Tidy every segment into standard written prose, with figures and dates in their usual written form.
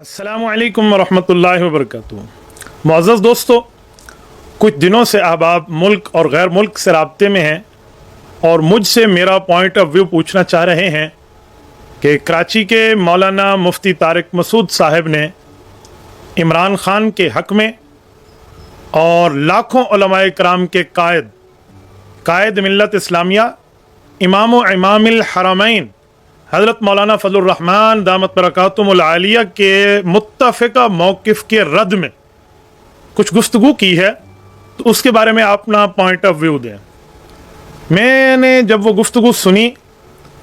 अस्सलामु अलैकुम वरहमतुल्लाहि वबरकातुहू। मुअज़्ज़ज़ दोस्तों, कुछ दिनों से आप मुल्क और गैर मुल्क से राब्ते में हैं और मुझसे मेरा पॉइंट ऑफ व्यू पूछना चाह रहे हैं कि कराची के मौलाना मुफ्ती तारिक मसूद साहब ने इमरान ख़ान के हक़ में और लाखों उलमाए कराम के कायद मिल्लत इस्लामिया इमामुल हरमैन हज़रत मौलाना फज़लुर रहमान दामत बरकातुहुमुल आलिया के मुत्तफ़िक़ा मौक़िफ़ के रद्द में कुछ गुफ्तगू की है, तो उसके बारे में अपना पॉइंट ऑफ व्यू दें। मैंने जब वो गुफ्तगू सुनी,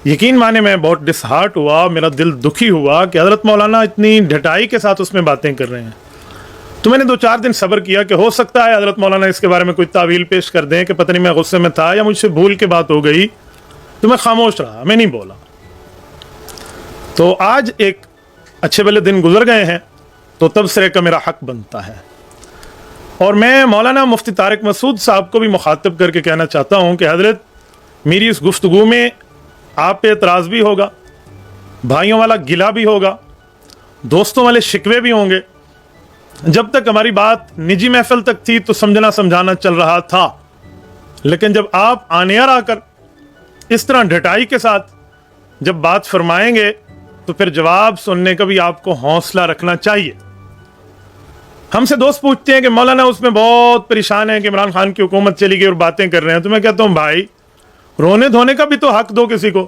यकीन माने मैं बहुत डिसहार्ट हुआ, मेरा दिल दुखी हुआ कि हज़रत मौलाना इतनी ढटाई के साथ उसमें बातें कर रहे हैं। तो मैंने 2-4 दिन सब्र किया कि हो सकता है हज़रत मौलाना इसके बारे में कोई तावील पेश कर दें कि पता नहीं मैं गुस्से में था या मुझसे भूल के बात हो गई, तो मैं खामोश रहा, मैं नहीं बोला। तो आज एक अच्छे भले दिन गुजर गए हैं, तो तबसरे का मेरा हक बनता है और मैं मौलाना मुफ्ती तारिक मसूद साहब को भी मुखातब करके कहना चाहता हूँ कि हज़रत, मेरी इस गुफ्तगू में आप पे एतराज़ भी होगा, भाइयों वाला गिला भी होगा, दोस्तों वाले शिकवे भी होंगे। जब तक हमारी बात निजी महफिल तक थी तो समझना समझाना चल रहा था, लेकिन जब आप आनियर आकर इस तरह ढटाई के साथ जब बात फरमाएंगे तो फिर जवाब सुनने का भी आपको हौसला रखना चाहिए। हमसे दोस्त पूछते हैं कि मौलाना उसमें बहुत परेशान है कि इमरान खान की हुकूमत चली गई और बातें कर रहे हैं, तो मैं कहता हूँ भाई, रोने धोने का भी तो हक दो किसी को।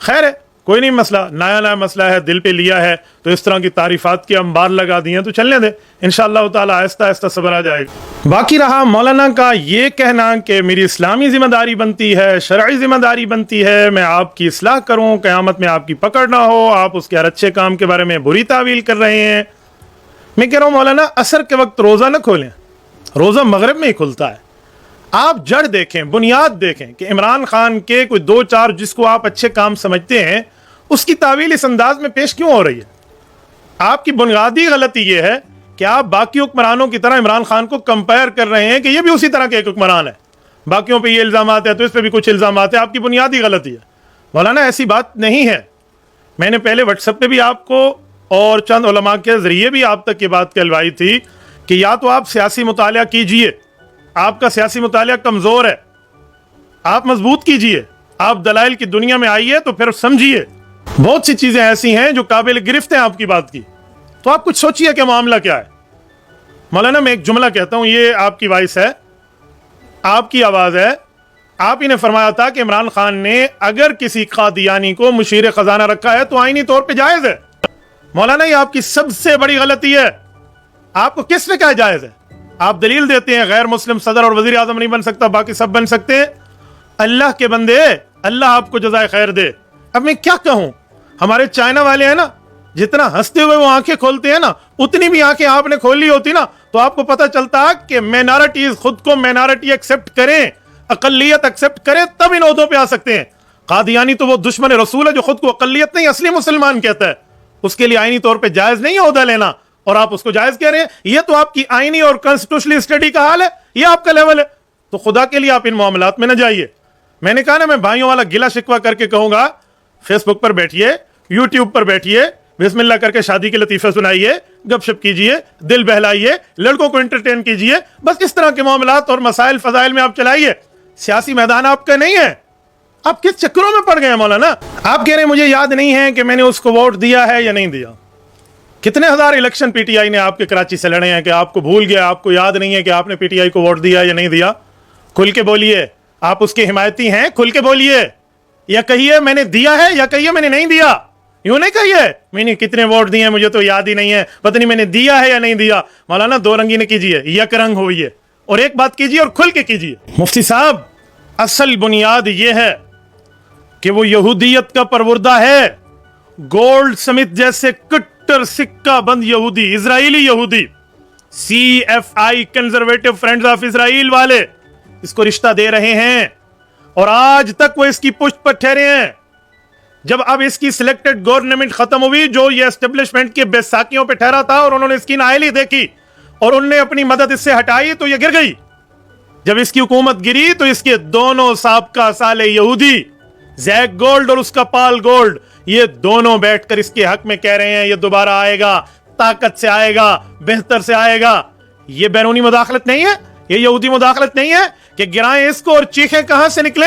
खैर है, कोई नहीं मसला, नया मसला है, दिल पे लिया है तो इस तरह की तारीफात के अंबार लगा दिए हैं तो चलने दे, इंशाअल्लाह ताला आहिस्ता आहिस्ता सब्र आ जाएगा। बाकी रहा मौलाना का ये कहना कि मेरी इस्लामी जिम्मेदारी बनती है, शरई जिम्मेदारी बनती है, मैं आपकी इस्लाह करूँ, क़यामत में आपकी पकड़ ना हो, आप उसके हर अच्छे काम के बारे में बुरी तावील कर रहे हैं। मैं कह रहा हूँ मौलाना, असर के वक्त रोज़ा न खोलें, रोज़ा मगरिब में ही खुलता है। आप जड़ देखें, बुनियाद देखें कि इमरान खान के कोई 2-4 जिसको आप अच्छे काम समझते हैं, उसकी तावील इस अंदाज में पेश क्यों हो रही है? आपकी बुनियादी गलती यह है कि आप बाकी हुक्मरानों की तरह इमरान खान को कंपेयर कर रहे हैं कि ये भी उसी तरह के एक हुक्मरान है, बाकियों पे ये इल्ज़ामात है तो इस पे भी कुछ इल्ज़ामात है। आपकी बुनियादी गलती है मौलाना, ऐसी बात नहीं है। मैंने पहले व्हाट्सएप पे भी आपको और चंद उलमा के ज़रिए भी आप तक ये बात कहलवाई थी कि या तो आप सियासी मुतालिया कीजिए, आपका सियासी मुतालिया कमज़ोर है, आप मजबूत कीजिए, आप दलाइल की दुनिया में आइए तो फिर समझिए। बहुत सी चीज़ें ऐसी हैं जो काबिल गिरफ्त हैं आपकी बात की, तो आप कुछ सोचिए कि मामला क्या है। मौलाना, मैं एक जुमला कहता हूँ, ये आपकी वॉइस है, आपकी आवाज़ है। आप ही ने फरमाया था कि इमरान खान ने अगर किसी कादियानी को मुशीर खजाना रखा है तो आईनी तौर पे जायज़ है। मौलाना, ये आपकी सबसे बड़ी गलती है। आपको किसने कहा जायज़ है? आप दलील देते हैं गैर मुस्लिम सदर और वज़ीर आज़म नहीं बन सकता, बाकी सब बन सकते हैं। अल्लाह के बंदे, अल्लाह आपको जज़ाए खैर दे। अब मैं क्या कहूँ, हमारे चाइना वाले हैं ना, जितना हंसते हुए वो आंखें खोलते हैं ना, उतनी भी आंखें आपने खोल ली होती ना तो आपको पता चलता कि माइनॉरिटीज खुद को माइनॉरिटी एक्सेप्ट करें, अकलियत एक्सेप्ट करें, तब इन ओहदों पे आ सकते हैं। कादियानी तो वो दुश्मन रसूल है जो खुद को अकलियत नहीं असली मुसलमान कहता है, उसके लिए आईनी तौर पे जायज नहीं है ओहदा लेना, और आप उसको जायज कह रहे हैं। ये तो आपकी आईनी और कॉन्स्टिट्यूशनल स्टडी का हाल है, ये आपका लेवल है। तो खुदा के लिए आप इन मामलात में न जाइए। मैंने कहा ना, मैं भाइयों वाला गिला शिकवा करके कहूंगा, फेसबुक पर बैठिए, यूट्यूब पर बैठिए, बिस्मिल्लाह करके शादी के लतीफे सुनाइए, गपशप कीजिए, दिल बहलाइए, लड़कों को एंटरटेन कीजिए, बस इस तरह के मामलात और मसाइल फजाइल में आप चलाइए। सियासी मैदान आपका नहीं है। आप किस चक्करों में पड़ गए हैं मौलाना? आप कह रहे हैं मुझे याद नहीं है कि मैंने उसको वोट दिया है या नहीं दिया। कितने हजार इलेक्शन पीटीआई ने आपके कराची से लड़े हैं कि आपको भूल गया, आपको याद नहीं है कि आपने पीटीआई को वोट दिया या नहीं दिया। खुल के बोलिए, आप उसके हिमायती हैं, खुल के बोलिए, या कहिए मैंने दिया है या कहिए मैंने नहीं दिया। यूं नहीं कहिए मैंने कितने वोट दिए मुझे तो याद ही नहीं है, पता नहीं मैंने दिया है या नहीं दिया। मौलाना, दो रंगी न कीजिए, यक रंग होइए और एक बात कीजिए और खुल के कीजिए। मुफ्ती साहब, असल बुनियाद यह है कि वो यहूदियत का परवरदा है, गोल्ड स्मिथ जैसे कट्टर सिक्का बंद यहूदी, इजराइली यहूदी, CFI conservative friends of Israel वाले इसको रिश्ता दे रहे हैं और आज तक वो इसकी पुष्ट पर ठहरे हैं। जब अब इसकी सिलेक्टेड गवर्नमेंट खत्म हुई, जो ये एस्टेब्लिशमेंट के बैसाखियों पे ठहरा था और उन्होंने इसकी नाअहली देखी और उनने अपनी मदद इससे हटाई तो ये गिर गई। जब इसकी हुकूमत गिरी तो इसके दोनों साबका साले यहूदी, जैक गोल्ड और उसका पाल गोल्ड, ये दोनों बैठकर इसके हक में कह रहे हैं ये दोबारा आएगा, ताकत से आएगा, बेहतर से आएगा। ये बैरूनी मुदाखलत नहीं है, ये यहूदी मुदाखलत नहीं है कि गिराएं इसको और चीखें कहां से निकले।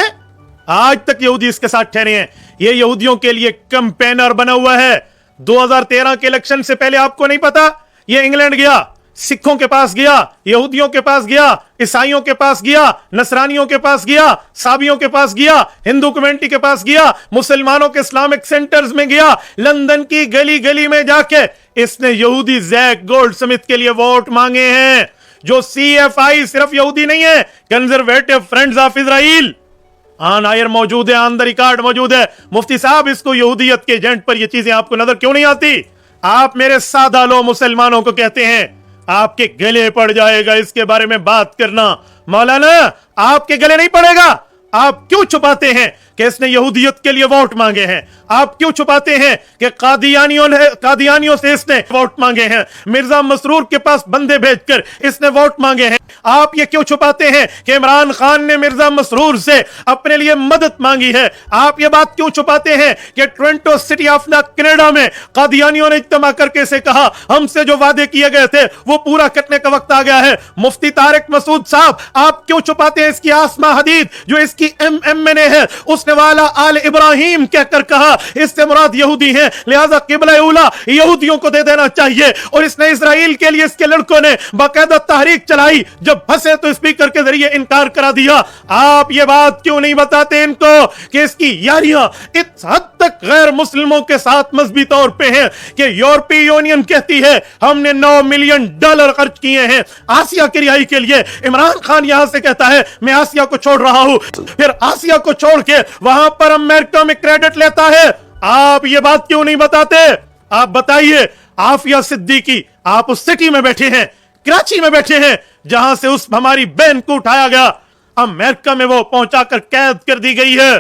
आज तक यहूदी इसके साथ ठहरे हैं। ये यहूदियों के लिए कैंपेनर बना हुआ है। 2013 के इलेक्शन से पहले आपको नहीं पता, ये इंग्लैंड गया, सिखों के पास गया, यहूदियों के पास गया, ईसाइयों के पास गया, नसरानियों के पास गया, साबियों के पास गया, हिंदू कम्युनिटी के पास गया, मुसलमानों के इस्लामिक सेंटर्स में गया, लंदन की गली गली में जाके इसने यहूदी जैक गोल्ड स्मिथ के लिए वोट मांगे हैं। जो CFI सिर्फ यहूदी नहीं है, conservative friends of Israel on air मौजूद है, ऑन द रिकॉर्ड मौजूद है। मुफ्ती साहब, इसको यहूदियत के एजेंट पर ये चीजें आपको नजर क्यों नहीं आती? आप मेरे सादा लो मुसलमानों को कहते हैं, आपके गले पड़ जाएगा इसके बारे में बात करना। मौलाना, आपके गले नहीं पड़ेगा। आप क्यों छुपाते हैं कि इसने यहूदियत के लिए वोट मांगे हैं? आप क्यों छुपाते हैं कि कादियानियों से इसने वोट मांगे हैं? मिर्जा मसरूर के पास बंदे भेजकर इसने वोट मांगे हैं। आप ये क्यों छुपाते हैं कि इमरान खान ने मिर्जा मसरूर से अपने लिए मदद मांगी है? आप ये बात क्यों छुपाते हैं कि Toronto city of the Canada में कादियानियों ने इज्तिमा करके से कहा हमसे जो वादे किए गए थे वो पूरा करने का वक्त आ गया है? मुफ्ती तारिक मसूद साहब, आप क्यों छुपाते हैं इसकी आसमा हदीद जो इसकी MMNA है, उसने वाला आल इब्राहिम कहकर कहा इससे मुराद यहूदी हैं, लिहाजा किबला उला यहूदियों को दे देना चाहिए। और इसने इजराइल के लिए इसके लड़कों ने बाकायदा तहरीक चलाई, जब फंसे तो स्पीकर के जरिए इनकार करा दिया। आप ये बात क्यों नहीं बताते इनको कि इसकी यारियां इस हद तक गैर मुस्लिमों के साथ मजहबी तौर पे हैं कि यूरोपीय यूनियन कहती है हमने $9 मिलियन खर्च किए हैं आसिया की रिहाई के लिए। इमरान खान यहां से कहता है मैं आसिया को छोड़ रहा हूं, फिर आसिया को छोड़ के वहां पर अमेरिका में क्रेडिट लेता है। आप ये बात क्यों नहीं बताते? आप बताइए। आफिया सिद्दीकी, आप उस सिटी में बैठे हैं, कराची में बैठे हैं, जहां से उस हमारी बहन को उठाया गया, अमेरिका में वो पहुंचाकर कैद कर दी गई है।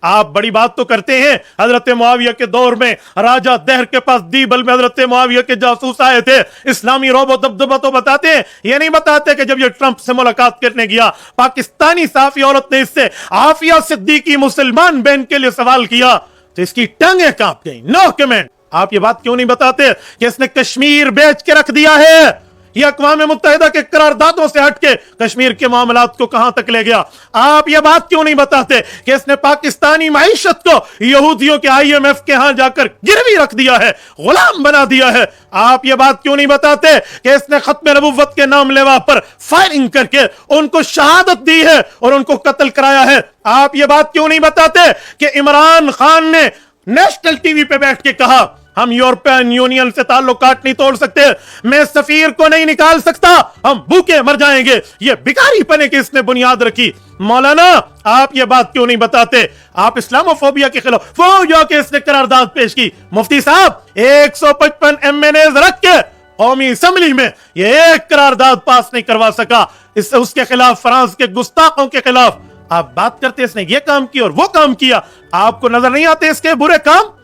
आप बड़ी बात तो करते हैं, हजरत मुआविया के दौर में राजा दहर के पास दीबल में हजरत मुआविया के जासूस आए थे, इस्लामी रोब दबदबा तो बताते हैं, ये नहीं बताते कि जब ये ट्रंप से मुलाकात करने गया पाकिस्तानी साफी औरत ने इससे आफिया सिद्दीकी मुसलमान बहन के लिए सवाल किया तो इसकी टांगें कांप गई। No comment. आप ये बात क्यों नहीं बताते कि इसने कश्मीर बेच के रख दिया है? ये अक़वाम मुत्तहिदा के करारदादों से हटके कश्मीर के मामलात को कहां तक ले गया? आप ये बात क्यों नहीं बताते कि इसने पाकिस्तानी माइशत को यहूदियों के IMF के यहां जाकर गिरवी रख दिया है, गुलाम बना दिया है? आप ये बात क्यों नहीं बताते कि इसने खत्म नबुव्वत के नाम लेवा पर फायरिंग करके उनको शहादत दी है और उनको कत्ल कराया है? आप ये बात क्यों नहीं बताते कि इमरान खान ने नेशनल टीवी पे बैठ के कहा हम यूरोपियन यूनियन से ताल्लुकात नहीं तोड़ सकते, मैं सफीर को नहीं निकाल सकता, हम भूखे मर जाएंगे? ये बिकारी पने की इसने बुनियाद रखी। मौलाना, आप ये बात क्यों नहीं बताते? आप इस्लामोफोबिया के खिलाफ वो जाके इसने करारदाद पेश की। मुफ्ती साहब, 155 MNAs रख के कौमी असेंबली में ये एक करारदाद पास नहीं करवा सका। इससे उसके खिलाफ, फ्रांस के गुस्ताखों के खिलाफ आप बात करते, इसने ये काम किया और वो काम किया। आपको नजर नहीं आते इसके बुरे काम?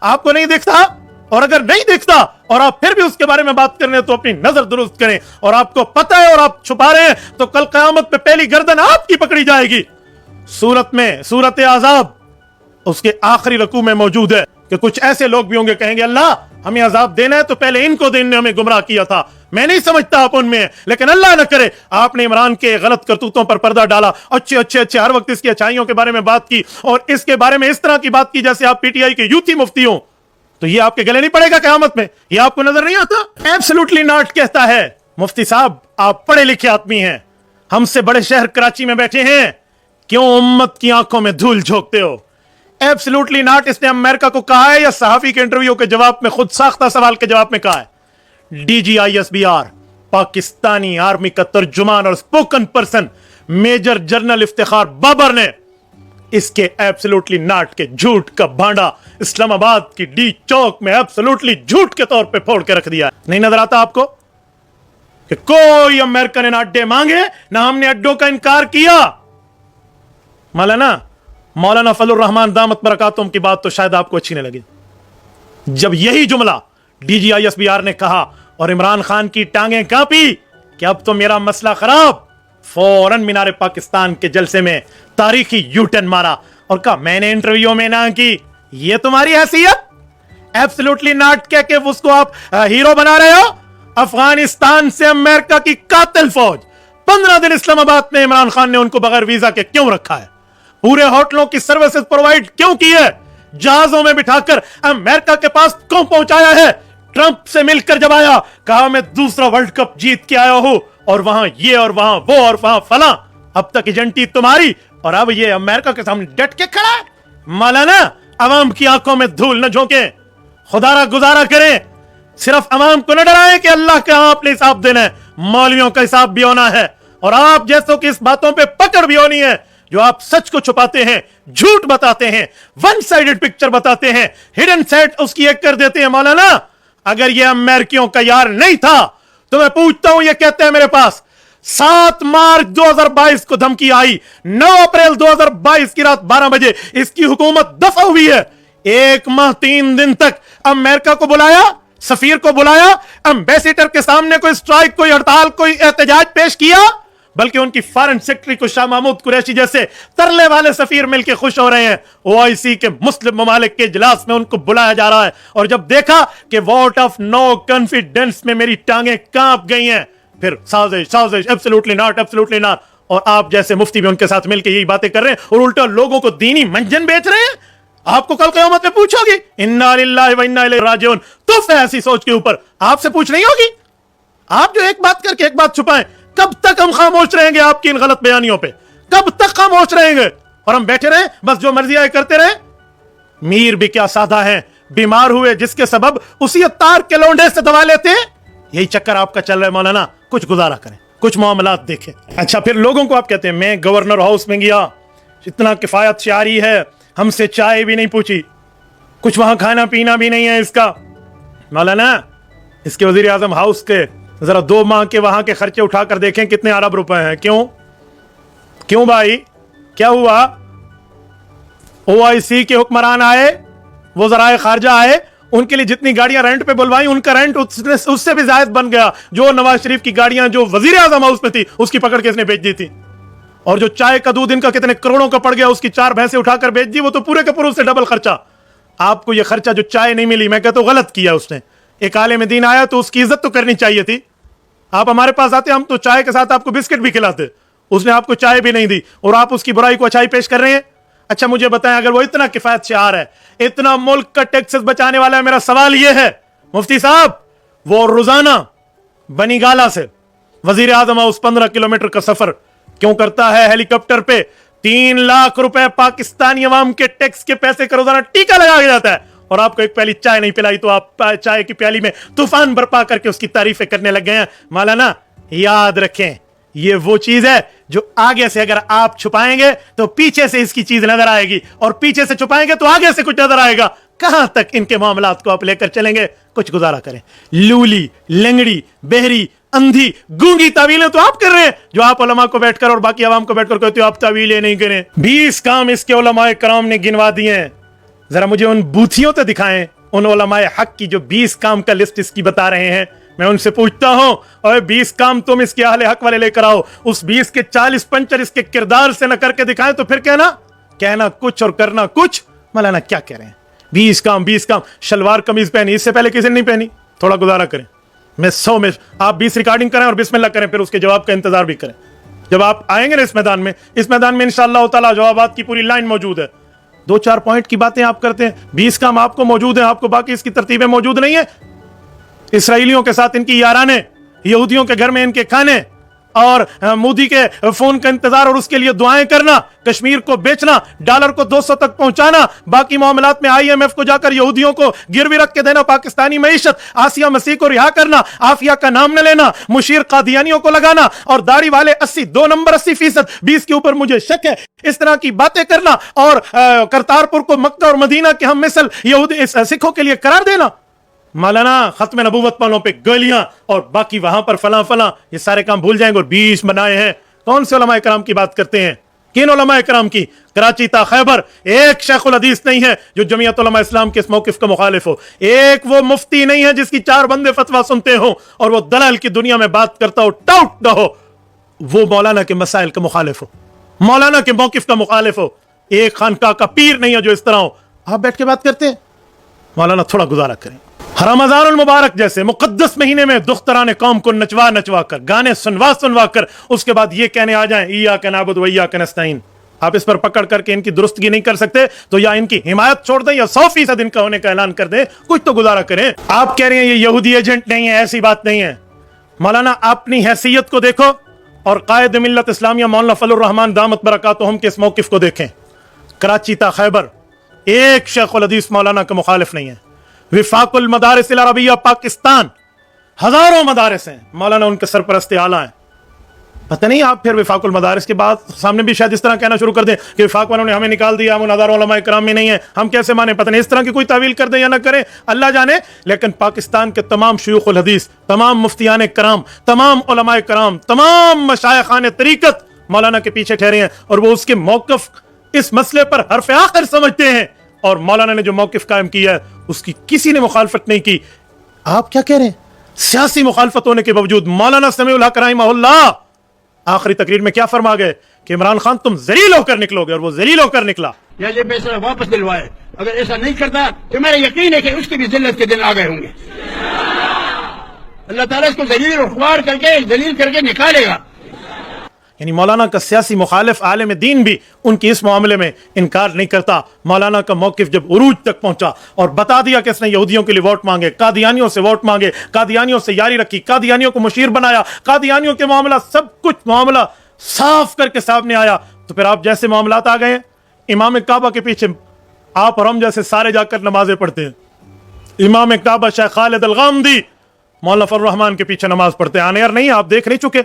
आपको नहीं दिखता? और अगर नहीं दिखता और आप फिर भी उसके बारे में बात कर रहे हैं तो अपनी नजर दुरुस्त करें। और आपको पता है और आप छुपा रहे हैं तो कल क़यामत पे पहली गर्दन आपकी पकड़ी जाएगी। सूरत आज़ाब उसके आखिरी रकू में मौजूद है कि कुछ ऐसे लोग भी होंगे कहेंगे अल्लाह हमें अजाब देना है तो पहले इनको देने हमें गुमराह किया था। मैं नहीं समझता आप उनमें है, लेकिन अल्लाह न करे आपने इमरान के गलत करतूतों पर पर्दा डाला, अच्छे हर वक्त इसकी अच्छाइयों के बारे में बात की और इसके बारे में इस तरह की बात की जैसे आप PTI के यूथी मुफ्ती हो, तो ये आपके गले नहीं पड़ेगा क़यामत में? ये आपको नजर नहीं आता? एब्सोल्युटली नॉट कहता है। मुफ्ती साहब, आप पढ़े लिखे आदमी हैं, हमसे बड़े शहर कराची में बैठे हैं, क्यों उम्मत की आंखों में धूल झोंकते हो? एब्सोल्युटली नॉट इसने अमेरिका को कहा है या सहाफी के इंटरव्यू के जवाब में, खुद साख्ता सवाल के जवाब में कहा है? DGISBR पाकिस्तानी आर्मी का तर्जुमान और spoken person major general Iftikhar Babar ने इसके एब्सोल्युटली नॉट के झूठ का भांडा इस्लामाबाद की D चौक में एब्सोल्युटली झूठ के तौर पे फोड़ के रख दिया। नहीं नजर आता आपको कि कोई अमेरिका ने ना अड्डे मांगे ना हमने अड्डों का इनकार किया? मौलाना फजलुर रहमान दामत बरकातुहुम की बात तो शायद आपको अच्छी नहीं लगी। जब यही जुमला DGISBR ने कहा और इमरान खान की टांगें कांपी कि अब तो मेरा मसला खराब, फौरन मीनार पाकिस्तान के जलसे में तारीखी यूटर्न मारा और कहा मैंने इंटरव्यू में ना की ये तुम्हारी हैसियत, एब्सोल्युटली नॉट कह के उसको आप हीरो बना रहे हो। अफगानिस्तान से अमेरिका की कातिल फौज 15 दिन इस्लामाबाद में इमरान खान ने उनको बगैर वीजा के क्यों रखा है? पूरे होटलों की सर्विसेज प्रोवाइड क्यों की है? जहाजों में बिठाकर अमेरिका के पास क्यों पहुंचाया है? ट्रंप से मिलकर जब आया, कहा मैं दूसरा वर्ल्ड कप जीत के आया हूं, और वहां ये और वहां वो और वहां फला। अब तक एजेंटी तुम्हारी, और अब ये अमेरिका के सामने डट के खड़ा है। मौलाना, अवाम की आंखों में धूल न झोंके, खुदारा गुजारा करें, सिर्फ अवाम को न डराएं कि अल्लाह के यहां आपने हिसाब देना है, मौलवियों का हिसाब भी होना है, और आप जैसों की इस बातों पे पकड़ भी होनी है जो आप सच को छुपाते हैं, झूठ बताते हैं, वन साइडेड पिक्चर बताते हैं, हिडन साइड उसकी एक कर देते हैं। मौलाना, अगर ये अमेरिकियों का यार नहीं था तो मैं पूछता हूं, ये कहते हैं मेरे पास 7 मार्च 2022 को धमकी आई, 9 अप्रैल 2022 की रात 12 बजे इसकी हुकूमत दफा हुई है। 1 माह 3 दिन तक अमेरिका को बुलाया, सफीर को बुलाया, एम्बेसडर के सामने कोई स्ट्राइक, कोई हड़ताल, कोई एहतजाज पेश किया, बल्कि उनकी फॉरेन सेक्रेटरी को शाह महमूद कुरैशी जैसे तरले वाले सफीर मिलकर खुश हो रहे हैं। ओआईसी के मुस्लिम ममालिक के इजलास में उनको बुलाया जा रहा है, और जब देखा कि वोट ऑफ नो कॉन्फिडेंस में मेरी टांगें कांप गई हैं, फिर साजिश साजिश, एब्सोल्युटली नॉट, एब्सोल्युटली नॉट। और आप जैसे मुफ्ती भी उनके साथ मिलकर यही बातें कर रहे हैं, और उल्टा लोगों को दीनी मंजन बेच रहे हैं। आपको कल क़यामत में पूछोगी, इन्ना लिल्लाहि व इन्ना इलैहि राजिऊन, तो ऐसी सोच के ऊपर आपसे पूछ नहीं होगी। आप जो एक बात करके एक बात छुपाएं, कब तक हम खामोश रहेंगे आपकी इन गलत बयानियों पे? कब तक खामोश रहेंगे और हम बैठे रहे बस जो मर्जी आए करते रहे? मीर भी क्या साधा है, बीमार हुए जिसके सबब उसी अत्तार के लौंडे से दवा लेते हैं। यही चक्कर आपका चल रहा है। मौलाना, कुछ गुजारा करें, कुछ मामलात देखें। अच्छा, फिर लोगों को आप कहते हैं मैं गवर्नर हाउस में गया, इतना किफायत शारी है, हमसे चाय भी नहीं पूछी, कुछ वहां खाना पीना भी नहीं है इसका। मौलाना, इसके वजीर आजम हाउस के जरा 2 माह के वहां के खर्चे उठाकर देखें कितने अरब रुपए हैं। क्यों भाई, क्या हुआ? ओआईसी के हुक्मरान आए, वो जराए खारजा आए, उनके लिए जितनी गाड़ियां रेंट पे बुलवाई, उनका रेंट उससे भी ज्यादा बन गया। जो नवाज शरीफ की गाड़ियां जो वजीर आजम हाउस में थी, उसकी पकड़ के इसने बेच दी थी। और जो चाय का दूध इनका कितने करोड़ों का पड़ गया, उसकी 4 भैंसे उठाकर बेच दी। वो तो पूरे के पूरे उससे डबल खर्चा। आपको ये खर्चा जो चाय नहीं मिली, मैं कहता हूं गलत किया उसने। एक आलिम दीन आया तो उसकी इज्जत तो करनी चाहिए थी। आप हमारे पास आते, हम तो चाय के साथ आपको बिस्किट भी खिलाते, उसने आपको चाय भी नहीं दी, और आप उसकी बुराई को अच्छाई पेश कर रहे हैं। अच्छा, मुझे बताएं, अगर वो इतना किफायत शार है, इतना मुल्क का टैक्सेस बचाने वाला है, मेरा सवाल यह है मुफ्ती साहब, वो रोजाना बनीगाला से वजीर आजम हाउस 15 किलोमीटर का सफर क्यों करता है हेलीकॉप्टर पे? 3 लाख रुपए पाकिस्तानी अवाम के टैक्स के पैसे का रोजाना टीका लगाया जाता है, और आपको एक प्याली चाय नहीं पिलाई तो आप चाय की प्याली में तूफान बरपा करके उसकी तारीफें करने लग गए हैं। मौलाना, याद रखें, ये वो चीज है जो आगे से अगर आप छुपाएंगे तो पीछे से इसकी चीज नजर आएगी, और पीछे से छुपाएंगे तो आगे से कुछ नजर आएगा। कहां तक इनके मामलात को आप लेकर चलेंगे? कुछ गुजारा करें। लूली, लंगड़ी, बहरी, अंधी, गूंगी तावीलें तो आप कर रहे हैं, जो आप उलमा को बैठकर और बाकी आवाम को बैठकर कहते हो आप तावीलें नहीं करें। 20 काम इसके उलमाए कराम ने गिनवा दिए हैं। जरा मुझे उन बूथियों तो दिखाएं, उन उलमाए हक की जो 20 काम का लिस्ट इसकी बता रहे हैं। मैं उनसे पूछता हूं, और 20 काम तुम इसके अहले हक वाले लेकर आओ, उस 20 के 40 पंचर इसके किरदार से न करके दिखाएं तो फिर कहना कुछ और करना कुछ। मौलाना क्या कह रहे हैं? 20 काम, शलवार कमीज पहनी, इससे पहले किसी ने नहीं पहनी। थोड़ा गुजारा करें। मैं 100 में आप 20 रिकॉर्डिंग करें और बिस्मिल्लाह करें, फिर उसके जवाब का इंतजार भी करें। जब आप आएंगे ना इस मैदान में इंशाअल्लाह ताला जवाबात की पूरी लाइन मौजूद है। 2-4 पॉइंट की बातें आप करते हैं, 20 काम आपको मौजूद है, आपको बाकी इसकी तरतीबें मौजूद नहीं है। इसराइलियों के साथ इनकी याराने, यहूदियों के घर में इनके खाने, और मोदी के फोन का इंतजार और उसके लिए दुआएं करना, कश्मीर को बेचना, डॉलर को 200 तक पहुंचाना, बाकी मामलात में IMF को जाकर यहूदियों को गिरवी रख के देना, पाकिस्तानी मईशत, आसिया मसीह को रिहा करना, आफिया का नाम न लेना, मुशीर कादियानियों को लगाना, और दाढ़ी वाले 80, 2 नंबर 80%, 20 के ऊपर मुझे शक है, इस तरह की बातें करना, और करतारपुर को मक्का और मदीना के हम मिसल यहूदी सिखों के लिए करार देना। मौलाना, खत्म नबूवत वालों पे गोलियां और बाकी वहां पर फला, ये सारे काम भूल जाएंगे और 20 बनाए हैं। कौन से उलमाए कराम की बात करते हैं? किन उलमाए कराम की? कराची ता खैबर एक शेखुल हदीस नहीं है जो जमीयत उलमा इस्लाम के इस मौकिफ का मुखालिफ हो। एक वो मुफ्ती नहीं है जिसकी 4 बंदे फतवा सुनते हो और वो दलाल की दुनिया में बात करता हो, टाउट न हो, वो मौलाना के मसाइल का मुखालिफ हो, मौलाना के मौकिफ का मुखालिफ हो। एक खानका का पीर नहीं है जो इस तरह हो। आप बैठ के बात करते हैं, मौलाना थोड़ा गुजारा करें। रमजानुल मुबारक जैसे मुकद्दस महीने में दुख्तरान कौम को नचवा नचवा कर, गाने सुनवा कर, उसके बाद ये कहने आ जाएं इय्याका नअबुदु व इय्याका नस्तईन। आप इस पर पकड़ करके इनकी दुरुस्तगी नहीं कर सकते तो या इनकी हिमायत छोड़ दें या 100% इनका होने का ऐलान कर दें, कुछ तो गुजारा करें। आप कह रहे हैं ये यहूदी एजेंट नहीं है, ऐसी बात नहीं है। मौलाना अपनी हैसियत को देखो और कायद मिल्लत इस्लामिया मौलाना फजलुर रहमान दामत बरकातुहुम के इस मौकिफ को देखें। कराची ता खैबर एक शेखुल हदीस मौलाना का मुखालिफ नहीं है। विफाकुल मदारिस अल अरबिया पाकिस्तान हजारों मदारिस हैं, मौलाना उनके सरपरस्त आला हैं। पता नहीं आप फिर विफाकुल मदारिस के बाद सामने भी शायद इस तरह कहना शुरू कर दें कि विफाक वालों ने हमें निकाल दिया, हम उन हजारों उलमा इकराम में नहीं है, हम कैसे माने। पता नहीं इस तरह की कोई तावील कर दें या ना करें, अल्लाह जाने। लेकिन पाकिस्तान के तमाम शयूखुल हदीस, तमाम मुफ्तियान कराम, तमाम उलमा कराम, तमाम मशाइखान तरीकत मौलाना के पीछे ठहरे हैं और वो उसके मौक़िफ़ इस मसले पर हरफ आखिर समझते हैं। और मौलाना ने जो मौक़िफ़ कायम किया है उसकी किसी ने मुखालफत नहीं की। आप क्या कह रहे हैं? सियासी मुखालफत होने के बावजूद मौलाना समीउल हक रहमहुल्लाह आखिरी तकरीर में क्या फरमा गए कि इमरान खान तुम जलील होकर निकलोगे, और वो जलील होकर निकला। या ये फैसला वापस दिलवाए, अगर ऐसा नहीं करता तो मेरा यकीन है कि उसकी भी जिल्लत के दिन आ गए होंगे। अल्लाह ताला इसको जलील और ख्वार करके जलील करके निकालेगा। यानी मौलाना का सियासी मुखालिफ आलिम दीन भी उनकी इस मामले में इनकार नहीं करता। मौलाना का मौकिफ जब उरूज तक पहुंचा और बता दिया कि इसने यहूदियों के लिए वोट मांगे, कादियानियों से वोट मांगे, कादियानियों से यारी रखी, कादियानियों को मुशीर बनाया, कादियानियों के मामला सब कुछ मामला साफ करके सामने आया, तो फिर आप जैसे मामलात आ गए इमाम काबा के पीछे आप और हम जैसे सारे जाकर नमाजें पढ़ते हैं। इमाम काबा शेख खालिद अल गामदी मौलाना फजलुर रहमान के पीछे नमाज पढ़ते हैं। आने यार नहीं, आप देख नहीं चुके।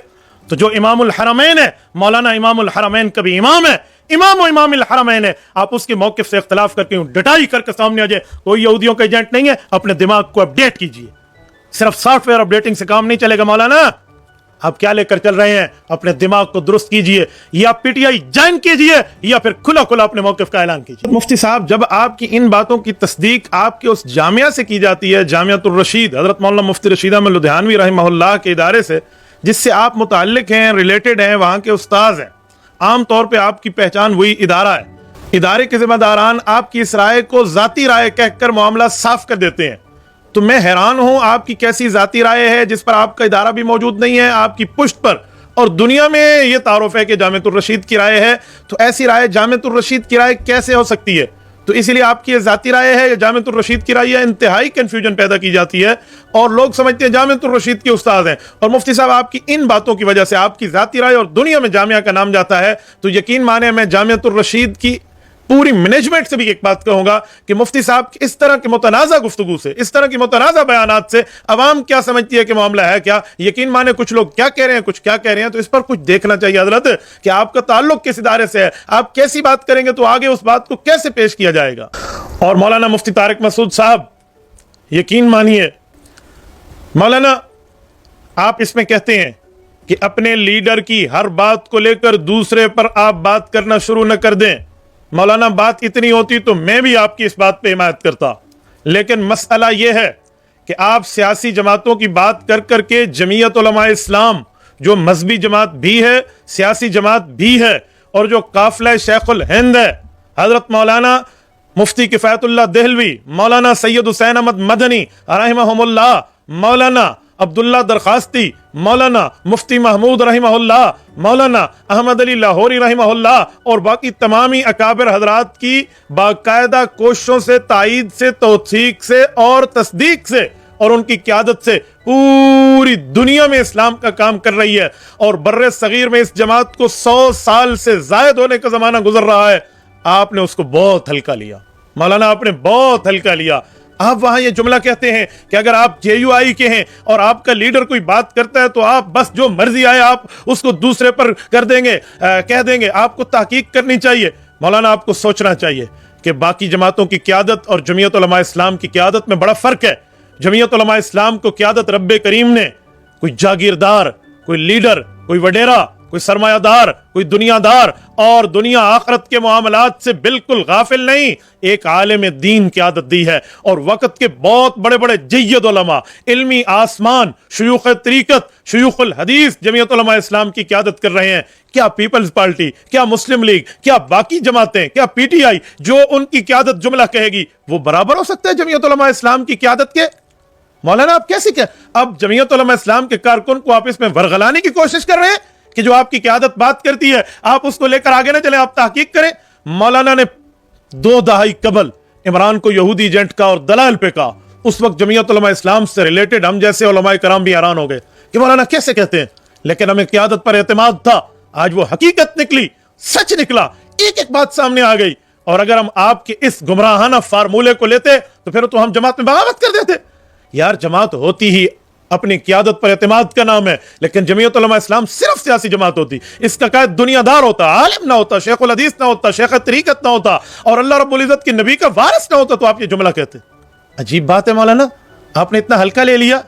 तो जो इमामुल हरमैन है, मौलाना इमामुल हरमैन का भी इमाम है, इमामुल हरमैन है। आप उसके मौक़िफ़ से इख्तिलाफ करके डटाई करके सामने आ जाए, कोई यहूदियों का एजेंट नहीं है। अपने दिमाग को अपडेट कीजिए, सिर्फ सॉफ्टवेयर अपडेटिंग से काम नहीं चलेगा। मौलाना आप क्या लेकर चल रहे हैं? अपने दिमाग को दुरुस्त कीजिए, या पीटीआई ज्वाइन कीजिए या फिर खुला खुला अपने मौक़िफ़ का ऐलान कीजिए। मुफ्ती साहब, जब आपकी इन बातों की तस्दीक आपके उस जामिया से की जाती है, जामियातुर रशीद, हज़रत मौलाना मुफ्ती रशीद अहमद लुधियानवी रहमहुल्लाह के इदारे से, जिससे आप मुताल्लिक हैं, रिलेटेड हैं, वहाँ के उस्ताद हैं, आम तौर पे आपकी पहचान वही इदारा है। इदारे के जिम्मेदारान आपकी इस राय को ज़ाती राय कहकर मामला साफ कर देते हैं। तो मैं हैरान हूँ आपकी कैसी ज़ाती राय है जिस पर आपका इदारा भी मौजूद नहीं है आपकी पुश्त पर, और दुनिया में ये तारुफ है कि जामियातुर रशीद की राय है। तो ऐसी राय जामियातुर रशीद की राय कैसे हो सकती है? तो इसीलिए आपकी ये ज़ाती राय है या जामियातुर रशीद की राय है, इंतहाई कन्फ्यूजन पैदा की जाती है और लोग समझते हैं जामियातुर रशीद के उस्ताद हैं। और मुफ्ती साहब, आपकी इन बातों की वजह से आपकी ज़ाती राय और दुनिया में जामिया का नाम जाता है। तो यकीन माने मैं जामियातुर रशीद की पूरी मैनेजमेंट से भी एक बात कहूंगा कि मुफ्ती साहब इस तरह की मुतनाज़ा गुफ्तगू से, इस तरह की मुतनाज़ा बयानात से अवाम क्या समझती है कि मामला है क्या। यकीन माने कुछ लोग क्या कह रहे हैं, कुछ क्या कह रहे हैं, तो इस पर कुछ देखना चाहिए हजरत कि आपका ताल्लुक किस इदारे से है, आप कैसी बात करेंगे तो आगे उस बात को कैसे पेश किया जाएगा। और मौलाना मुफ्ती तारिक मसूद साहब, यकीन मानिए मौलाना आप इसमें कहते हैं कि अपने लीडर की हर बात को लेकर दूसरे पर आप बात करना शुरू न कर दें। मौलाना बात इतनी होती तो मैं भी आपकी इस बात पे हिमायत करता, लेकिन मसला यह है कि आप सियासी जमातों की बात कर करके जमीयत उलमा इस्लाम जो मजहबी जमात भी है, सियासी जमात भी है, और जो काफिला शेखुल हिंद है, हजरत मौलाना मुफ्ती किफ़ायतुल्लाह देहलवी, मौलाना सैयद हुसैन अहमद मदनी रहमहुल्लाह, मौलाना अब्दुल्ला दरखास्ती, मौलाना मुफ्ती महमूद रहमहुल्लाह, मौलाना अहमद अली लाहौरी रहमहुल्लाह और बाकी तमामी अकाबिर हजरात की बाकायदा कोशिशों से, तायीद से, तौसीक से और तस्दीक से और उनकी क़यादत से पूरी दुनिया में इस्लाम का काम कर रही है। और बर्रे सगीर में इस जमात को 100 साल से ज़ायद होने का ज़माना गुजर रहा है, आपने उसको बहुत हल्का लिया। मौलाना आपने बहुत हल्का लिया। आप वहां ये जुमला कहते हैं कि अगर आप JUI के हैं और आपका लीडर कोई बात करता है तो आप बस जो मर्जी आए आप उसको दूसरे पर कर देंगे, कह देंगे। आपको तहकीक करनी चाहिए। मौलाना आपको सोचना चाहिए कि बाकी जमातों की क़यादत और जमीयत उलमा इस्लाम की क़यादत में बड़ा फ़र्क है। जमीयत उलमा इस्लाम को क़यादत रब्बे करीम ने, कोई जागीरदार, कोई लीडर, कोई वडेरा, کوئی سرمایہ کوئی دنیا دار اور دنیا آخرت کے معاملات سے بالکل غافل نہیں، ایک عالم دین کی عادت دی ہے، اور وقت کے بہت بڑے بڑے جید علماء، علمی آسمان، شیوخ طریقت، شیوخ الحدیث جمعیت علماء اسلام کی قیادت کر رہے ہیں۔ کیا پیپلز پارٹی، کیا مسلم لیگ، کیا باقی جماعتیں، کیا پی ٹی آئی جو ان کی قیادت جملہ کہے گی وہ برابر ہو سکتا ہے جمعیت علماء اسلام کی قیادت کے؟ مولانا آپ کیسے کہ اب جمعیت علماء اسلام کے کارکن کو آپ اس میں ورغلانے کی کوشش کر رہے ہیں کہ جو آپ کی قیادت بات کرتی ہے آپ اس کو لے کر آگے نہ چلیں، آپ تحقیق کریں۔ مولانا نے 2 دہائی قبل عمران کو یہودی ایجنٹ کا اور دلائل پہ کہا، اس وقت جمعیت علماء اسلام سے ریلیٹڈ ہم جیسے علماء کرام بھی حیران ہو گئے کہ مولانا کیسے کہتے ہیں، لیکن ہمیں قیادت پر اعتماد تھا۔ آج وہ حقیقت نکلی، سچ نکلا، ایک ایک بات سامنے آ گئی، اور اگر ہم آپ کے اس گمراہانہ فارمولے کو لیتے تو پھر تو ہم جماعت میں بغاوت کر دیتے۔ یار جماعت ہوتی ہی اپنی قیادت پر اعتماد کا نام ہے، لیکن جمعیت علماء اسلام صرف سیاسی جماعت ہوتی، اس کا قائد دنیا دار ہوتا، عالم نہ ہوتا، شیخ الحدیث نہ ہوتا، شیخ طریقت نہ ہوتا، اور اللہ رب العزت کی نبی کا وارث نہ ہوتا تو آپ یہ جملہ کہتے۔ عجیب بات ہے مولانا، آپ نے اتنا ہلکا لے لیا۔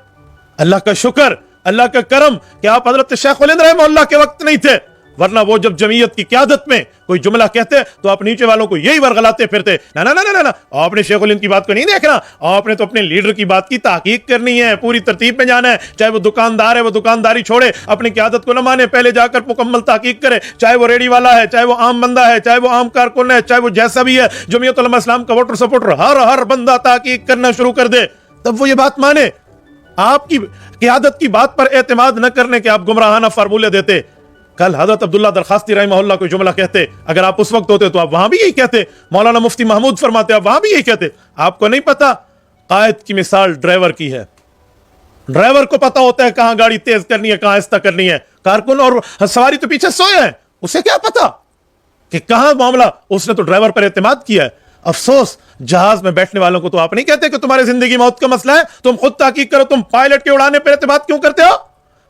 اللہ کا شکر، اللہ کا کرم کہ آپ حضرت شیخ الہند رحمہ اللہ کے وقت نہیں تھے، ورنہ وہ جب جمعیت کی قیادت میں کوئی جملہ کہتے تو آپ نیچے والوں کو یہی ورغلاتے پھرتے، نہ نہ نہ نہ آپ نے شیخ الہند کی بات کو نہیں دیکھنا، آپ نے تو اپنے لیڈر کی بات کی تحقیق کرنی ہے، پوری ترتیب میں جانا ہے، چاہے وہ دکاندار ہے وہ دکانداری چھوڑے، اپنی قیادت کو نہ مانے، پہلے جا کر مکمل تحقیق کرے، چاہے وہ ریڈی والا ہے، چاہے وہ عام بندہ ہے، چاہے وہ عام کارکن ہے، چاہے وہ جیسا بھی ہے، جمعیت علماء اسلام کا ووٹر سپورٹر، ہر بندہ تحقیق کرنا شروع کر دے، تب وہ یہ بات مانے۔ آپ کی قیادت کی بات پر اعتماد نہ کرنے کے آپ گمراہانہ فارمولے دیتے۔ کل حضرت عبداللہ درخاستی رحمہ اللہ کوئی جملہ کہتے، اگر آپ اس وقت ہوتے تو آپ وہاں بھی یہی کہتے، مولانا مفتی محمود فرماتے آپ وہاں بھی یہی کہتے۔ آپ کو نہیں پتا قائد کی مثال ڈرائیور کی ہے، ڈرائیور کو پتا ہوتا ہے کہاں گاڑی تیز کرنی ہے، کہاں آہستہ کرنی ہے، کارکن اور سواری تو پیچھے سوئے ہیں، اسے کیا پتا کہ کہاں معاملہ، اس نے تو ڈرائیور پر اعتماد کیا ہے۔ افسوس جہاز میں بیٹھنے والوں کو تو آپ نہیں کہتے کہ تمہارے زندگی موت کا مسئلہ ہے، تم خود تحقیق کرو، تم پائلٹ کے اڑانے پر اعتماد کیوں کرتے ہو؟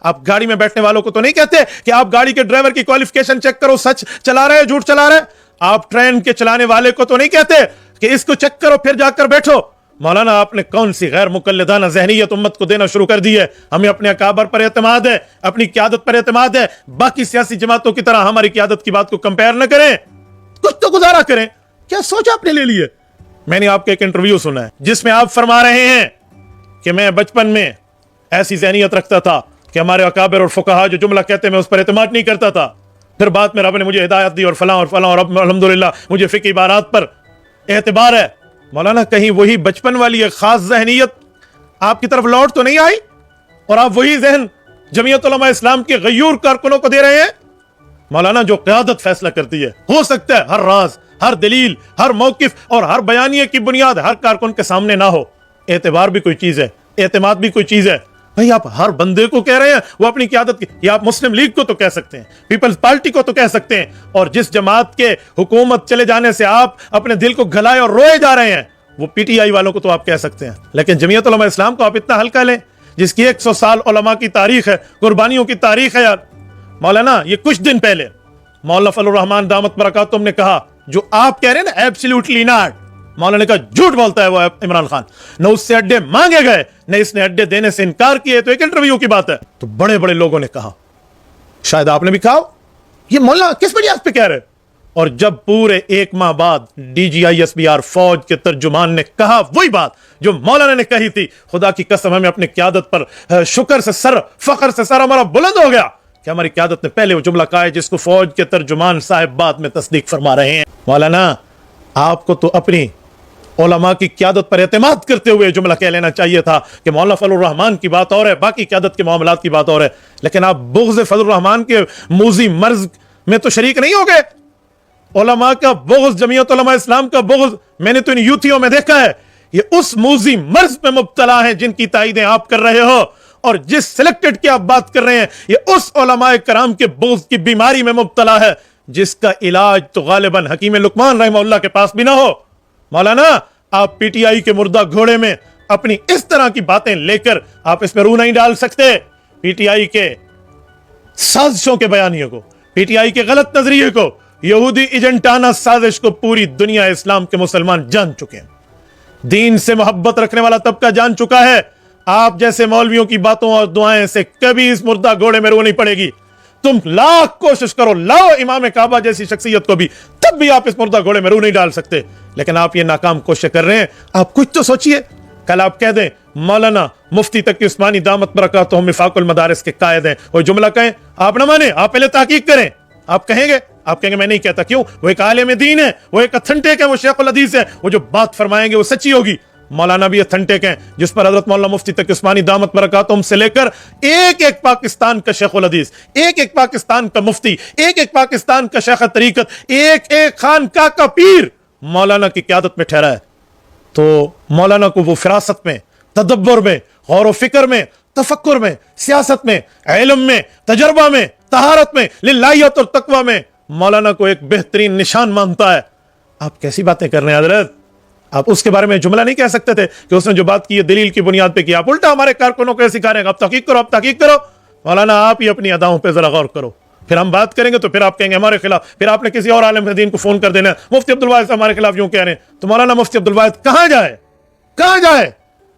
آپ گاڑی میں بیٹھنے والوں کو تو نہیں کہتے کہ آپ گاڑی کے ڈرائیور کی کوالیفیکیشن چیک کرو، سچ چلا رہے ہیں جھوٹ چلا رہے ہیں؟ آپ ٹرین کے چلانے والے کو تو نہیں کہتے کہ اس کو چیک کرو پھر جا کر بیٹھو؟ مولانا آپ نے کون سی غیر مقلدانہ ذہنیت امت کو دینا شروع کر دی ہے؟ ہمیں اپنے اکابر پر اعتماد ہے، اپنی قیادت پر اعتماد ہے، باقی سیاسی جماعتوں کی طرح ہماری قیادت کی بات کو کمپیئر نہ کریں، کچھ تو گزارا کریں۔ کیا سوچ آپ نے لے لی ہے؟ میں نے آپ کا ایک انٹرویو سنا ہے جس میں آپ فرما رہے ہیں کہ میں بچپن میں ایسی ذہنیت رکھتا تھا کہ ہمارے اکابر اور فقہا جو جملہ کہتے میں اس پر اعتماد نہیں کرتا تھا، پھر بعد میں رب نے مجھے ہدایت دی اور فلاں اور اب الحمدللہ مجھے فقہی عبارات پر اعتبار ہے۔ مولانا کہیں وہی بچپن والی ایک خاص ذہنیت آپ کی طرف لوٹ تو نہیں آئی اور آپ وہی ذہن جمعیت علماء اسلام کے غیور کارکنوں کو دے رہے ہیں؟ مولانا جو قیادت فیصلہ کرتی ہے، ہو سکتا ہے ہر راز، ہر دلیل، ہر موقف اور ہر بیانیے کی بنیاد ہر کارکن کے سامنے نہ ہو۔ اعتبار بھی کوئی چیز ہے، اعتماد بھی کوئی چیز ہے۔ بھئی آپ ہر بندے کو کہہ رہے ہیں وہ اپنی قیادت کی، یا آپ مسلم لیگ کو تو کہہ سکتے ہیں، پیپلز پارٹی کو تو کہہ سکتے ہیں، اور جس جماعت کے حکومت چلے جانے سے آپ اپنے دل کو گھلائے اور روئے جا رہے ہیں وہ پی ٹی آئی والوں کو تو آپ کہہ سکتے ہیں، لیکن جمعیت علماء اسلام کو آپ اتنا ہلکا لیں جس کی 100 سال علماء کی تاریخ ہے، قربانیوں کی تاریخ ہے۔ یار مولانا یہ کچھ دن پہلے مولانا فضل الرحمان دامت برکاتہم نے کہا جو آپ کہہ رہے ہیں نا ایبسلیوٹلی ناٹ، مولانا نے کہا جھوٹ بولتا ہے وہ عمران خان، نہ اس سے اڈے مانگے گئے نہ اس نے اڈے دینے سے انکار کیے، تو ایک انٹرویو کی بات ہے۔ تو بڑے بڑے لوگوں نے کہا، شاید آپ نے بھی کہا یہ مولانا کس بنیاد پہ کہہ رہے؟ اور جب پورے 1 ماہ بعد D G I S P R فوج کے ترجمان نے کہا وہی بات جو مولانا نے کہی تھی، خدا کی قسم ہمیں اپنی قیادت پر شکر سے سر، فخر سے سر ہمارا بلند ہو گیا کہ ہماری قیادت نے پہلے وہ جملہ کہا ہے جس کو فوج کے ترجمان صاحب بعد میں تصدیق فرما رہے ہیں۔ مولانا آپ کو تو اپنی علماء کی قیادت پر اعتماد کرتے ہوئے جملہ کہہ لینا چاہیے تھا کہ مولانا فضل الرحمان کی بات اور ہے، باقی قیادت کے معاملات کی بات اور ہے، لیکن آپ بغض فضل الرحمان کے موذی مرض میں تو شریک نہیں ہو گئے۔ علماء کا بغض، جمعیت علماء اسلام کا بغض میں نے تو ان یوتھیوں میں دیکھا ہے، یہ اس موذی مرض میں مبتلا ہیں جن کی تائیدیں آپ کر رہے ہو، اور جس سلیکٹڈ کی آپ بات کر رہے ہیں یہ اس علماء کرام کے بغض کی بیماری میں مبتلا ہے جس کا علاج تو غالباً حکیم لقمان رحمہ اللہ کے پاس بھی نہ ہو۔ مولانا آپ پی ٹی آئی کے مردہ گھوڑے میں اپنی اس طرح کی باتیں لے کر آپ اس میں روح نہیں ڈال سکتے۔ پی ٹی آئی کے سازشوں کے بیانیے کو، پی ٹی آئی کے غلط نظریے کو، یہودی ایجنٹانہ سازش کو پوری دنیا اسلام کے مسلمان جان چکے ہیں، دین سے محبت رکھنے والا طبقہ جان چکا ہے۔ آپ جیسے مولویوں کی باتوں اور دعائیں سے کبھی اس مردہ گھوڑے میں روح نہیں پڑے گی۔ तुम लाख कोशिश करो, लाओ इमाम काबा जैसी शख्सियत को भी, तब भी आप इस मुर्दा घोड़े में रूह नहीं डाल सकते। लेकिन आप ये नाकाम कोशिश कर रहे हैं। आप कुछ तो सोचिए। कल आप कह दें मौलाना मुफ्ती तकी उस्मानी दामत बरकातुहू मिफाकुल मदारिस के कायद हैं, वो जुमला कहें, आप ना माने, आप पहले तहकीक करें। आप कहेंगे मैं नहीं कहता। क्यों? वो एक आलिम दीन है, वो एक अथेंटिक है, वो शेखुल हदीस है, वो जो बात फरमाएंगे वो सच्ची होगी। मौलाना भी अथेंटिक हैं, जिस पर हजरत मौलाना मुफ्ती तकी उस्मानी दामत बरकातुहू से लेकर एक एक पाकिस्तान का शेखुल हदीस, एक एक पाकिस्तान का मुफ्ती, एक एक पाकिस्तान का शेख तरीकत, एक एक खानका का पीर मौलाना की क़यादत में ठहरा है। तो मौलाना को वो फिरासत में, तदब्बर में, गौर व फिक्र में, तफक्कुर में, सियासत में, इल्म में, तजर्बा में, तहारत में, लिल्लाहियत और तकवा में मौलाना को एक बेहतरीन निशान मानता है। आप कैसी बातें कर रहे हैं हजरत? आप उसके बारे में जुमला नहीं कह सकते थे कि उसने जो बात की है दलील की बुनियाद पे की। आप उल्टा हमारे कारकुनों को सिखा रहे हैं, आप तहकीक करो, आप तहकीक करो। मौलाना आप ही अपनी अदाओं पे जरा गौर करो, फिर हम बात करेंगे तो फिर आप कहेंगे हमारे खिलाफ, फिर आपने किसी और आलिम दीन को फोन कर देना, मुफ्ती अब्दुल वाहिद हमारे खिलाफ यूं कह रहे हैं। तो मौलाना मुफ्ती अब्दुल वाहिद कहां जाए, कहां जाए?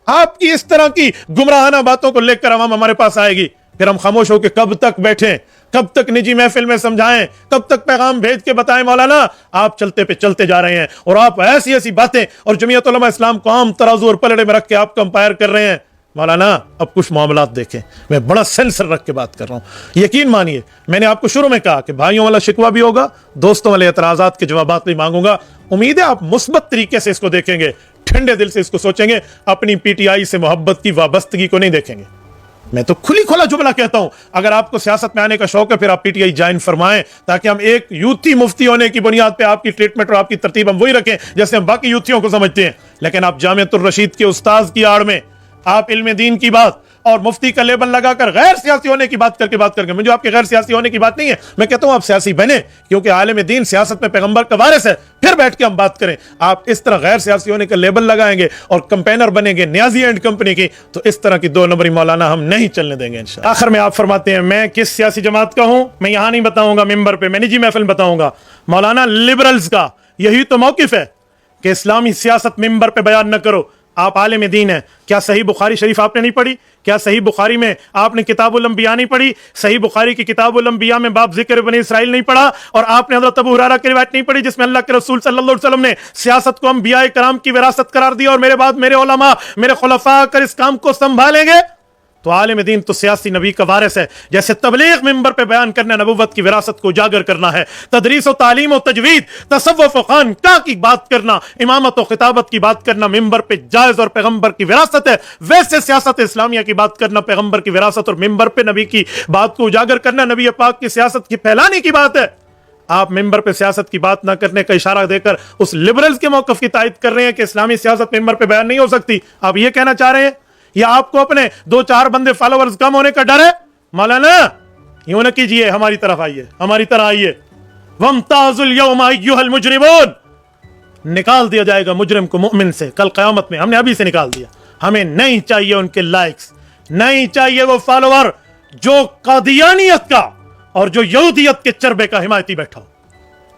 आपकी इस तरह की गुमराहाना बातों को लेकर आवाम हमारे पास आएगी, फिर हम खामोश होकर कब तक बैठें, कब तक निजी महफिल में समझाएं, कब तक पैगाम भेज के बताएं मौलाना आप चलते पे चलते जा रहे हैं और आप ऐसी ऐसी बातें और जमीयत उलमा इस्लाम को आम तराजू और पलड़े में रख के आप कंपायर कर रहे हैं। मौलाना अब कुछ मामलात देखें, मैं बड़ा सेंसर रख के बात कर रहा हूं। यकीन मानिए मैंने आपको शुरू में कहा कि भाइयों वाला शिकवा भी होगा, दोस्तों वाले एतराजात के जवाबात भी मांगूंगा। उम्मीद है आप मुस्बत तरीके से इसको देखेंगे, ठंडे दिल से इसको सोचेंगे, अपनी पीटीआई से मोहब्बत की वाबस्तगी को नहीं देखेंगे। मैं तो खुली खुला जुमला कहता हूं, अगर आपको सियासत में आने का शौक है फिर आप पीटीआई ज्वाइन फरमाएं, ताकि हम एक यूथी मुफ्ती होने की बुनियाद पे आपकी ट्रीटमेंट और आपकी तरतीब हम वही रखें जैसे हम बाकी यूथियों को समझते हैं। लेकिन आप जामियतुर रशीद के उस्ताद की आड़ में आप इल्म दीन की बात और मुफ्ती का लेबल लगाकर गैर सियासी होने की बात करके मुझे आपके गैर सियासी होने की बात नहीं है। मैं कहता हूं आप सियासी बने, क्योंकि आलिम दीन सियासत में पैगंबर का वारिस है, फिर बैठ के हम बात करें। आप इस तरह गैर सियासी होने का लेबल लगाएंगे और कंपेनर बनेंगे नियाजी एंड कंपनी की, तो इस तरह की दो नंबरी मौलाना हम नहीं चलने देंगे इंशाअल्लाह। आखिर में आप फरमाते हैं मैं किस सियासी जमात का हूं, मैं यहां नहीं बताऊंगा मिंबर पे, मैं निजी महफिल बताऊंगा। मौलाना लिबरल्स का यही तो मौकिफ है कि इस्लामी सियासत मिंबर पे बयान न करो। आप आलिम दीन है, क्या सही बुखारी शरीफ आपने नहीं पढ़ी? क्या सही बुखारी में आपने किताबुल अंबिया नहीं पढ़ी? सही बुखारी की किताबुल अंबिया में बाब जिक्र बनी इसराइल नहीं पढ़ा? और आपने हज़रत अबू हुरैरा की रिवायत नहीं पढ़ी जिसमें अल्लाह के रसूल सल्लल्लाहु अलैहि वसल्लम ने सियासत को अंबिया कराम की विरासत करार दिया और मेरे बाद मेरे उलमा मेरे खुलफा आकर इस काम को संभालेंगे? तो आलिम दीन तो सियासी नबी का वारिस है। जैसे तबलीग मिंबर पे बयान करना नबुव्वत की विरासत को उजागर करना है, तदरीस और तालीम और तजवीद, तसव्वुफ और खानका की बात करना, इमामत और खिताबत की बात करना मिंबर पे जायज और पैगंबर की विरासत है, वैसे सियासत इस्लामिया की बात करना पैगंबर की विरासत और मिंबर पे नबी की बात को उजागर करना नबी पाक की सियासत की फैलाने की बात है। आप मिंबर पे सियासत की बात ना करने का इशारा देकर उस लिबरल्स के मौक़िफ़ की तायद कर रहे हैं कि इस्लामी सियासत मिंबर पे बयान नहीं हो सकती। आप ये कहना चाह रहे हैं या आपको अपने 2-4 बंदे फॉलोअर्स कम होने का डर है? मौलाना यूं न कीजिए, हमारी तरफ आइए, हमारी तरह आइए। वमताजुल यौमा अय्युहल मुजरिमून, निकाल दिया जाएगा मुजरिम को मुमिन से कल क़यामत में। हमने अभी से निकाल दिया। हमें नहीं चाहिए उनके लाइक्स, नहीं चाहिए वो फॉलोअर जो कादियानियत का और जो यहूदियत के चरबे का हिमायती बैठा हो।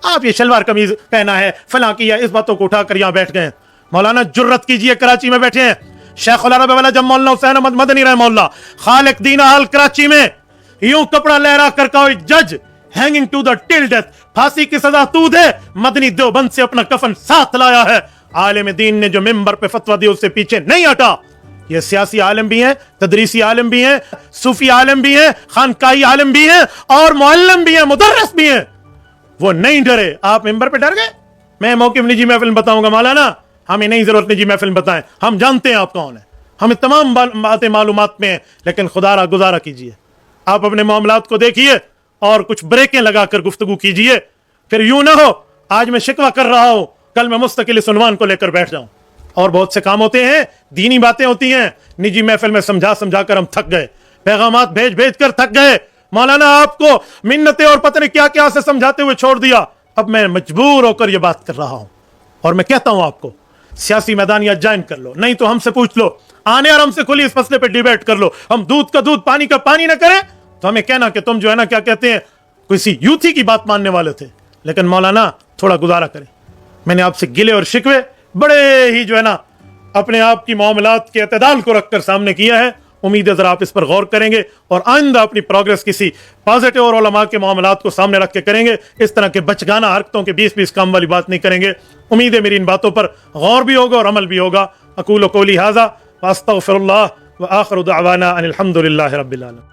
आप ये शलवार कमीज पहना है, फलां किया, इस बातों को उठाकर यहां बैठ गए। मौलाना जुर्रत कीजिए, कराची में बैठे हैं शेख अल-अरब वाला जब मौलाना हुसैन अहमद मदनी रहमहुल्लाह खालिक दीन हाल कराची में यूं कपड़ा लहरा कर कहा जज hanging to the till death, फांसी की सजा तू दे, मदनी देवबंद से अपना कफन साथ लाया है। आलिम दीन ने जो मिंबर पे फतवा दिया उससे पीछे नहीं हटा। ये सियासी आलिम भी हैं, तदरीसी आलिम भी हैं, सूफी आलिम भी हैं, खानकाई आलिम भी हैं और मुअल्लिम भी हैं, मुदर्रिस भी हैं। वो नहीं डरे। आप मिंबर पे डर गए? मैं मौक़िफ़ निजी महफिल में बताऊंगा। मौलाना हमें नहीं जरूरत निजी महफिल में बताएं, हम जानते हैं आप कौन है, हमें तमाम बातें मालूमात में हैं। लेकिन खुदारा गुजारा कीजिए, आप अपने मामलात को देखिए और कुछ ब्रेकें लगाकर गुफ्तगू कीजिए। फिर यूं ना हो आज मैं शिकवा कर रहा हूं, कल मैं मुस्तकिल इस उन्वान को लेकर बैठ जाऊं। और बहुत से काम होते हैं, दीनी बातें होती हैं, निजी महफिल में समझा समझा कर हम थक गए, पैगामात भेज भेज कर थक गए। मौलाना आपको मिन्नतें और पता नहीं क्या क्या से समझाते हुए छोड़ दिया। अब मैं मजबूर होकर यह बात कर रहा हूं और मैं कहता हूं आपको सियासी मैदान या ज्वाइन कर लो, नहीं तो हमसे पूछ लो, आने और हमसे खुली इस मसले पे डिबेट कर लो। हम दूध का दूध पानी का पानी ना करें तो हमें कहना कि तुम जो है ना क्या कहते हैं किसी यूथी की बात मानने वाले थे। लेकिन मौलाना थोड़ा गुजारा करें। मैंने आपसे गिले और शिकवे बड़े ही जो है ना अपने आप की मामलात के अतदाल को रखकर सामने किया है, امید ہے ذرا آپ اس پر غور کریں گے اور آئندہ اپنی پروگرس کسی پازیٹیو اور علماء کے معاملات کو سامنے رکھ کے کریں گے، اس طرح کے بچگانہ حرکتوں کے 20 کام والی بات نہیں کریں گے۔ امید ہے میری ان باتوں پر غور بھی ہوگا اور عمل بھی ہوگا۔ اقول قولی ھذا واستغفر اللہ وآخر دعوانا ان الحمد للہ رب العالمین۔